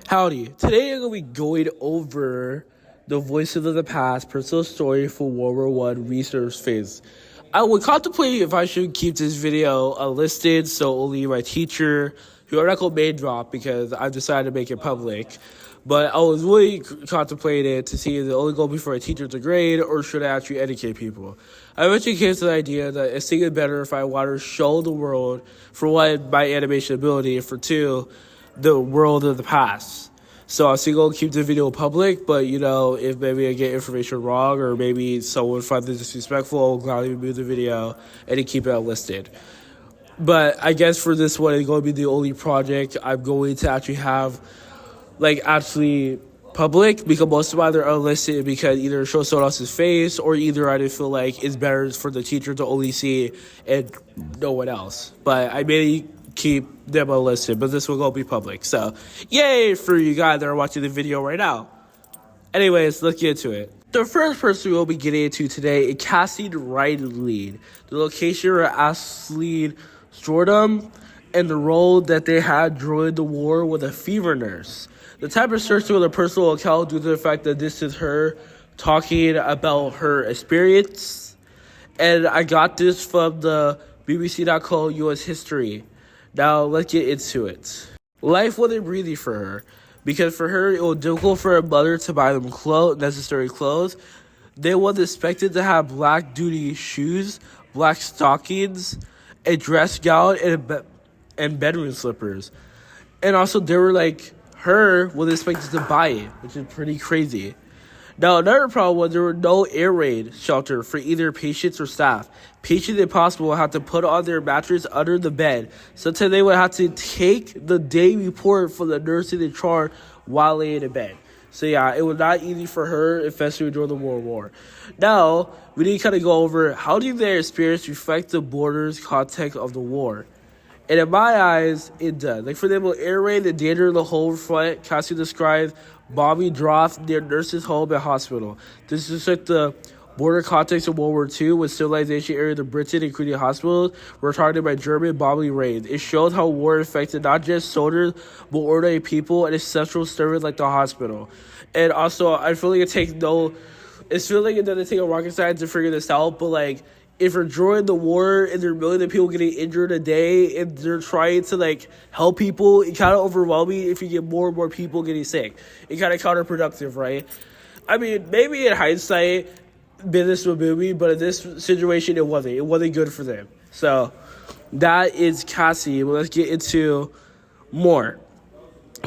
Howdy. Today I'm going to be going over the Voices of the Past personal story for World War One research phase. I would contemplate if I should keep this video unlisted so only my teacher, who I'm not going to main drop because I've decided to make it public, but I was really contemplating to see if it only go before a teacher to grade or should I actually educate people. I eventually came to the idea that it's thinking better if I want to show the world, for one, my animation ability, and for two, the world of the past. So I'm still going to keep the video public, but, if maybe I get information wrong or maybe someone finds it disrespectful, I'll gladly remove the video and keep it unlisted. But I guess for this one, it's going to be the only project I'm going to actually have, actually public, because most of mine are unlisted because either show someone else's face or either I just feel like it's better for the teacher to only see and no one else. But I may keep them unlisted, but this will go be public. So, yay for you guys that are watching the video right now. Anyways, let's get into it. The first person we'll be getting into today is Cassie Riley. The location where Ashley Stordom and the role that they had during the war with a fever nurse. The type of search with a personal account due to the fact that this is her talking about her experience. And I got this from the BBC.co US History. Now, let's get into it. Life wasn't easy for her, because for her, it was difficult for her mother to buy them necessary clothes. They was expected to have black duty shoes, black stockings, a dress gown, and bedroom slippers. And also, they were her was expected to buy it, which is pretty crazy. Now, another problem was there were no air raid shelter for either patients or staff. Patients, if possible, had to put on their mattress under the bed. Sometimes they would have to take the day report for the nurse in charge while laying in bed. So, yeah, it was not easy for her, especially during the World War. Now, we need to kind of go over how did their experience reflect the borders context of the war. And in my eyes, it does. For example, air raid, the danger of the whole front, Cassie described bombing dropped near nurses' home and hospital. This is the border context of World War II with civilization areas of Britain, including hospitals, were targeted by German bombing raids. It showed how war affected not just soldiers, but ordinary people and essential services like the hospital. And also, I feel like it doesn't take a rocket science to figure this out, but if you're during the war and there are millions of people getting injured a day and they're trying to help people, it's kind of overwhelming if you get more and more people getting sick. It's kind of counterproductive, right? I mean, maybe in hindsight, business would be, but in this situation, it wasn't. It wasn't good for them. So that is Cassie. Well, let's get into more.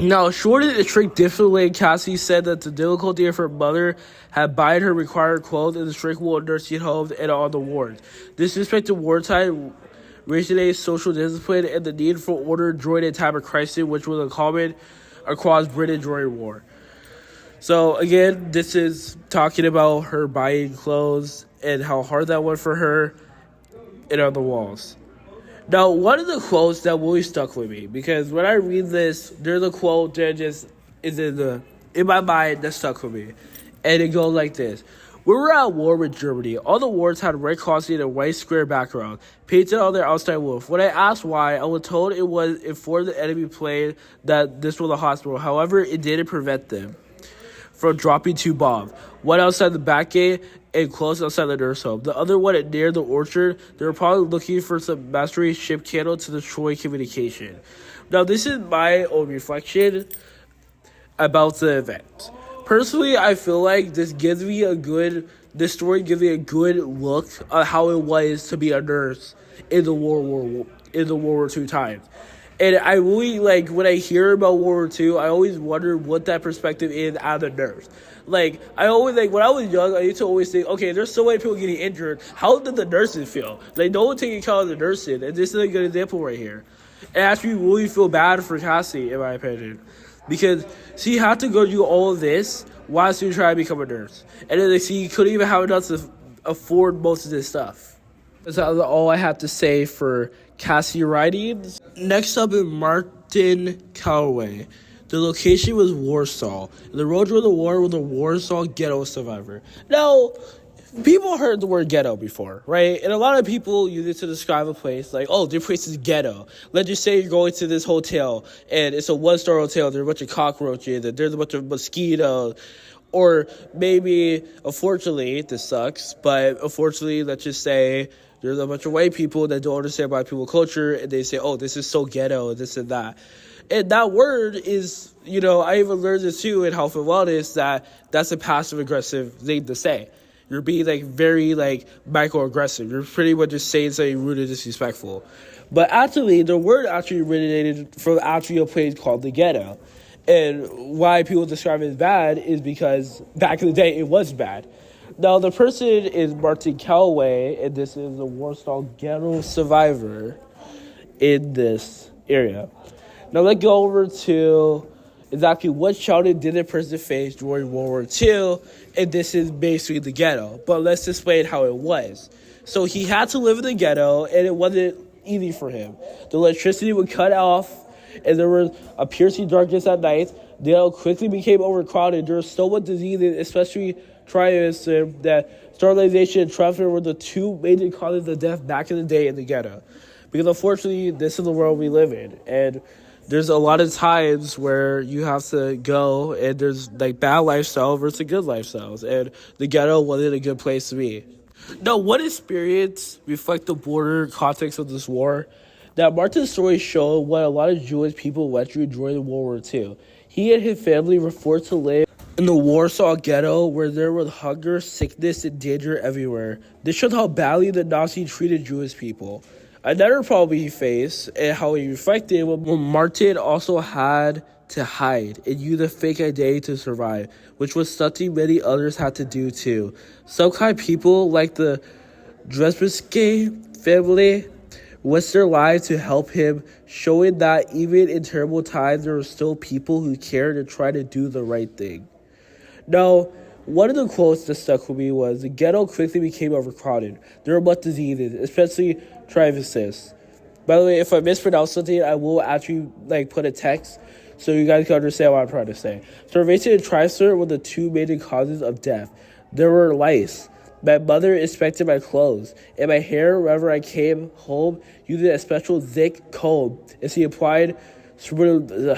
Now, short of the trick differently, Cassie said that the difficulty of her mother had buying her required clothes in the strict war nursing homes and on the wards. Disrespect to wartime, racialized social discipline, and the need for order during a time of crisis, which was uncommon across Britain during war. So, again, this is talking about her buying clothes and how hard that was for her and on the walls. Now, one of the quotes that really stuck with me, because when I read this, there's a quote that just is in my mind that stuck with me. And it goes like this. We were at war with Germany. All the wars had red crosses and a white square background, painted on their outside roof. When I asked why, I was told it was for the enemy plane that this was a hospital. However, it didn't prevent them from dropping two bombs. One outside the back gate and close outside the nurse home. The other one near the orchard. They were probably looking for some mastery ship candle to destroy communication. Now, this is my own reflection about the event. Personally, I feel like this story gives me a good look at how it was to be a nurse in the World War II times. And I really, when I hear about World War II, I always wonder what that perspective is as a nurse. I always, when I was young, I used to always think, okay, there's so many people getting injured. How did the nurses feel? No one taking account of the nurses. And this is a good example right here. It actually really feel bad for Cassie, in my opinion. Because she had to go through all of this while she was trying to become a nurse. And then she couldn't even have enough to afford most of this stuff. That's all I have to say for Cassie writings. Next up is Martin Calloway. The location was Warsaw. The road to the war was a Warsaw ghetto survivor. Now, People heard the word ghetto before, right? And a lot of people use it to describe a place like, oh, this place is ghetto. Let's just say you're going to this hotel and it's a one-star hotel. There's a bunch of cockroaches and there's a bunch of mosquitoes. Or maybe, unfortunately, this sucks, but unfortunately, let's just say there's a bunch of white people that don't understand black people culture and they say, oh, this is so ghetto, this and that. And that word is, I even learned this too in health and wellness, that's a passive-aggressive thing to say. You're being, very, microaggressive. You're pretty much just saying something rude and disrespectful. But actually, the word actually originated from actually a place called the ghetto. And why people describe it as bad is because back in the day, it was bad. Now, the person is Martin Calloway, and this is a Warsaw ghetto survivor in this area. Now, let's go over to exactly what challenge did the person face during World War II, and this is basically the ghetto. But let's explain how it was. So he had to live in the ghetto, and it wasn't easy for him. The electricity would cut off, and there was a piercing darkness at night. The ghetto quickly became overcrowded. There was so much disease, especially tribalism, that sterilization and traffic were the two major causes of death back in the day in the ghetto. Because unfortunately, this is the world we live in, and there's a lot of times where you have to go and there's bad lifestyle versus good lifestyles, and the ghetto wasn't a good place to be. Now, what experience reflect the broader context of this war? That Martin's story showed what a lot of Jewish people went through during World War II. He and his family were forced to live in the Warsaw ghetto where there was hunger, sickness, and danger everywhere. This showed how badly the Nazis treated Jewish people. Another problem he faced and how he reflected when Martin also had to hide and use a fake identity to survive, which was something many others had to do too. Some kind of people like the Dresbinski family risked their lives to help him, showing that even in terrible times there were still people who cared and tried to do the right thing. Now, one of the quotes that stuck with me was, the ghetto quickly became overcrowded. There were much diseases, especially trivisis. By the way, if I mispronounce something, I will actually put a text so you guys can understand what I'm trying to say. Starvation and trisor were the two major causes of death. There were lice. My mother inspected my clothes and my hair whenever I came home using a special thick comb, and she applied to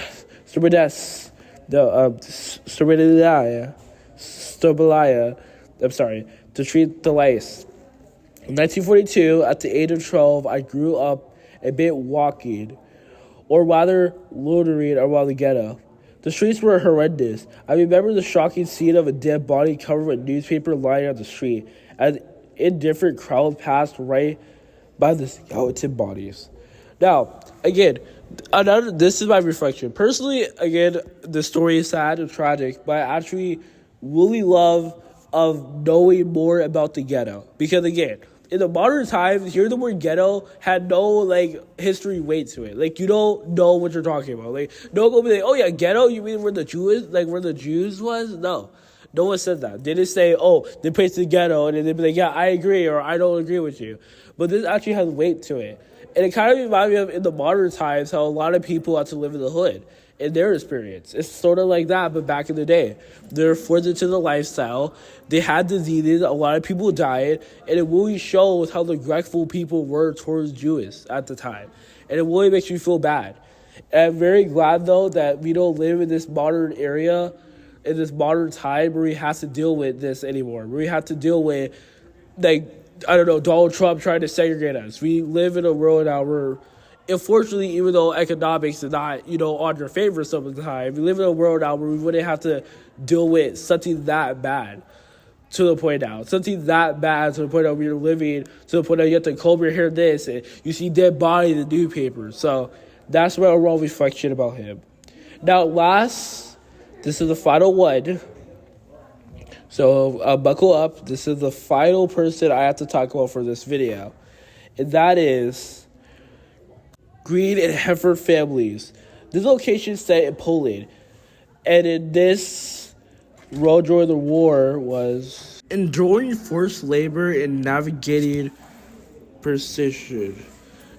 treat the lice. In 1942, at the age of 12, I grew up a bit walking, or rather loitering around the ghetto. The streets were horrendous. I remember the shocking scene of a dead body covered with newspaper lying on the street, as indifferent crowds passed right by the skeleton bodies. Now, again, this is my reflection. Personally, again, the story is sad and tragic, but I actually really love of knowing more about the ghetto. Because, again, in the modern times, hearing the word ghetto had no, history weight to it. You don't know what you're talking about. Don't go be oh, yeah, ghetto? You mean where the Jews was? No. No one said that. They didn't say, oh, they place the ghetto, and then they'd be like, yeah, I agree, or I don't agree with you. But this actually has weight to it. And it kind of reminds me of, in the modern times, how a lot of people had to live in the hood in their experience. It's sort of like that, but back in the day. They're forced into the lifestyle. They had diseases. A lot of people died. And it really shows how neglectful people were towards Jews at the time. And it really makes you feel bad. And I'm very glad, though, that we don't live in this modern area, in this modern time where we have to deal with this anymore. Where we have to deal with, Donald Trump trying to segregate us. We live in a world now where, unfortunately, even though economics is not, on your favor some of the time, we live in a world now where we wouldn't have to deal with something that bad to the point now. Something that bad to the point that we're living, to the point that you have to comb your hair this, and you see dead bodies in the newspapers. So that's my overall reflection about him. Now, this is the final one. So buckle up. This is the final person I have to talk about for this video. And that is Green and Heifer families. This location is set in Poland. And in this role during the war was enduring forced labor and navigating precision.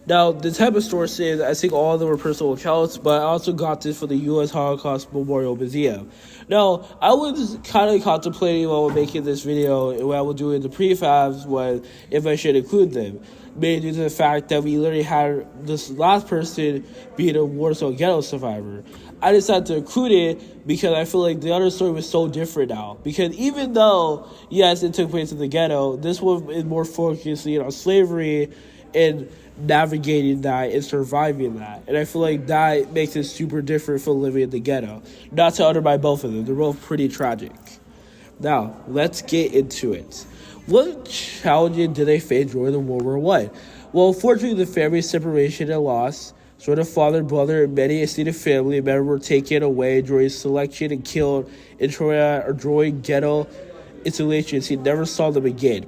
Now, the type of sources, I think all of them were personal accounts, but I also got this from the U.S. Holocaust Memorial Museum. Now, I was kind of contemplating while we're making this video and what I would do in the prefabs was if I should include them. Mainly due to the fact that we literally had this last person being a Warsaw Ghetto survivor. I decided to include it because I feel like the other story was so different now. Because even though, yes, it took place in the ghetto, this one is more focused on slavery and navigating that and surviving that. And I feel like that makes it super different from living in the ghetto. Not to undermine both of them. They're both pretty tragic. Now, let's get into it. What challenges did they face during the World War I? Well, unfortunately, the family's separation and loss, so the father, brother, and many extended family members were taken away during selection and killed in Troya or during ghetto installations. He never saw them again.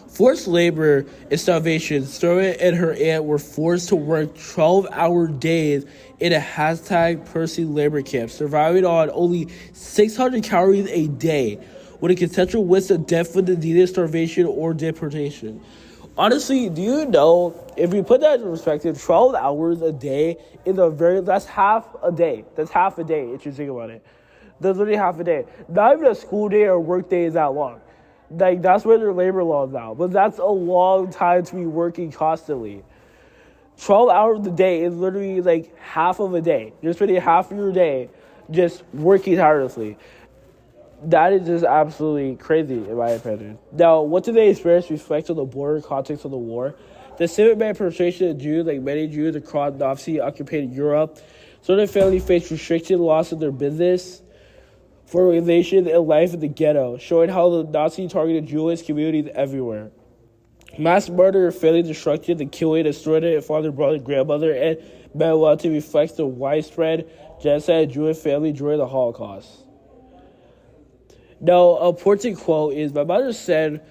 Forced labor and starvation. Stora and her aunt were forced to work 12-hour days in a #Percy labor camp, surviving on only 600 calories a day, with a potential risk of death from the needed starvation or deportation. Honestly, do you know, if you put that into perspective, 12 hours a day that's half a day. That's half a day if you think about it. That's literally half a day. Not even a school day or work day is that long. Like, that's where their labor laws now. But that's a long time to be working constantly. 12 hours a day is literally like half of a day. You're spending half of your day just working tirelessly. That is just absolutely crazy, in my opinion. Now, what did they experience reflect on the broader context of the war? The civil penetration of Jews, like many Jews across Nazi-occupied Europe, so their family faced restriction, loss of their business, for organization and life in the ghetto, showing how the Nazi targeted Jewish communities everywhere. Mass murder, family destruction, the killing of Stora and father, brother, grandmother, and Manuel to reflect the widespread genocide of Jewish family during the Holocaust. Now, a important quote is, my mother said,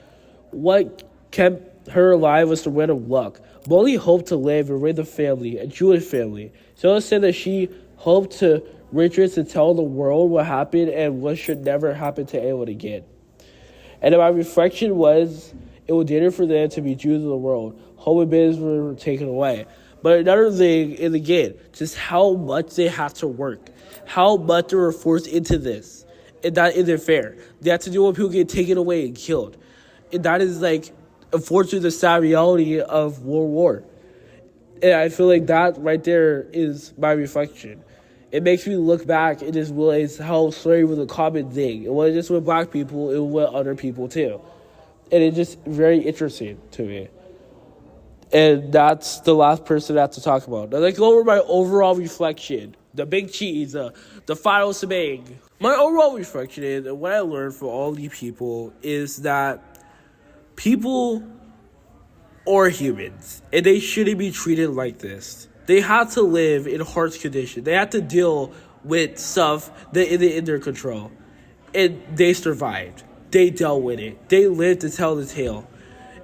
what kept her alive was the wind of luck. Molly hoped to live and raise a family, a Jewish family. She said that she hoped to riches to tell the world what happened and what should never happen to anyone again. And my reflection was, it was dangerous for them to be Jews in the world. Home and business were taken away. But another thing is, again, just how much they have to work. How much they were forced into this. And that isn't fair. They have to deal with people getting taken away and killed. And that is, like, unfortunately, the sad reality of World War. And I feel like that right there is my reflection. It makes me look back and just realize how slavery was a common thing. It wasn't just with black people, it was with other people too. And it's just very interesting to me. And that's the last person I have to talk about. Now let's go over my overall reflection. The big cheese, the final shebang. My overall reflection is, and what I learned from all these people is that people are humans. And they shouldn't be treated like this. They had to live in harsh conditions. They had to deal with stuff that isn't in their control. And they survived. They dealt with it. They lived to tell the tale.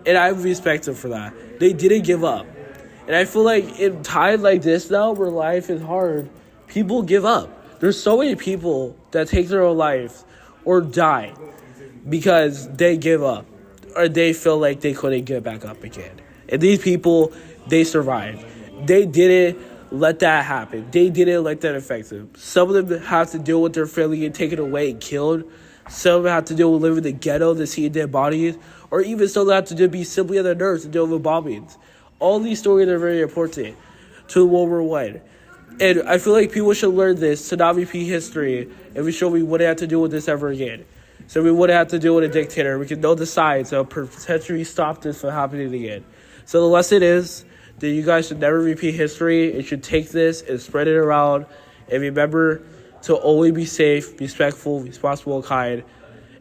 And I respect them for that. They didn't give up. And I feel like in times like this now, where life is hard, people give up. There's so many people that take their own life or die because they give up. Or they feel like they couldn't get back up again. And these people, they survived. They didn't let that happen. They didn't let that affect them. Some of them have to deal with their family getting taken away and killed. Some of them have to deal with living in the ghetto to see dead bodies. Or even some of them have to just be simply on the nerves and deal with bombings. All these stories are very important to World War I. And I feel like people should learn this to not repeat history. And we wouldn't have to deal with this ever again. So we wouldn't have to deal with a dictator. We can know the signs that will potentially stop this from happening again. So the lesson is that you guys should never repeat history. You should take this and spread it around. And remember to always be safe, respectful, responsible, and kind.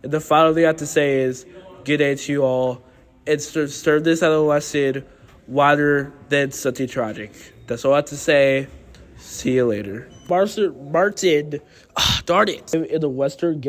And the final thing I have to say is, good day to you all. And serve this as a lesson rather than something tragic. That's all I have to say. See you later. Martin, darn it. In the Western